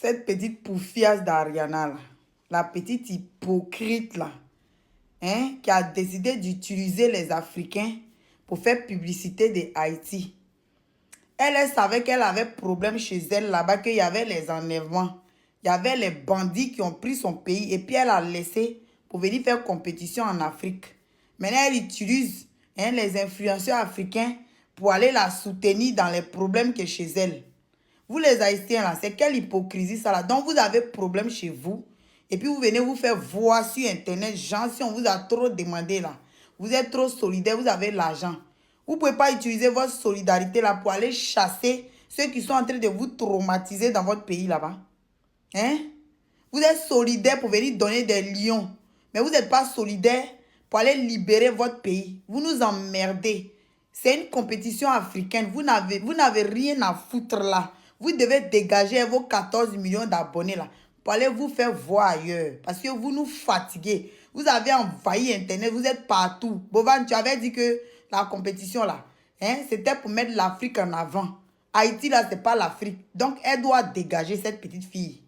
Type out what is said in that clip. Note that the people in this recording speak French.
Cette petite poufiasse d'Ariana, là, la petite hypocrite, là, hein, qui a décidé d'utiliser les Africains pour faire publicité de Haïti. Elle savait qu'elle avait problème chez elle là-bas, qu'il y avait les enlèvements. Il y avait les bandits qui ont pris son pays et puis elle a laissé pour venir faire compétition en Afrique. Maintenant, elle utilise les influenceurs africains pour aller la soutenir dans les problèmes que chez elle. Vous les Haïtiens là, c'est quelle hypocrisie ça là. Donc vous avez problème chez vous et puis vous venez vous faire voir sur internet, gens, si on vous a trop demandé là. Vous êtes trop solidaire, vous avez l'argent. Vous ne pouvez pas utiliser votre solidarité là pour aller chasser ceux qui sont en train de vous traumatiser dans votre pays là-bas. Hein? Vous êtes solidaire pour venir donner des lions. Mais vous n'êtes pas solidaire pour aller libérer votre pays. Vous nous emmerdez. C'est une compétition africaine. Vous n'avez rien à foutre là. Vous devez dégager vos 14 millions d'abonnés là pour aller vous faire voir ailleurs. Parce que vous nous fatiguez. Vous avez envahi Internet. Vous êtes partout. Bovan, tu avais dit que la compétition là, hein, c'était pour mettre l'Afrique en avant. Haïti là, c'est pas l'Afrique. Donc, elle doit dégager cette petite fille.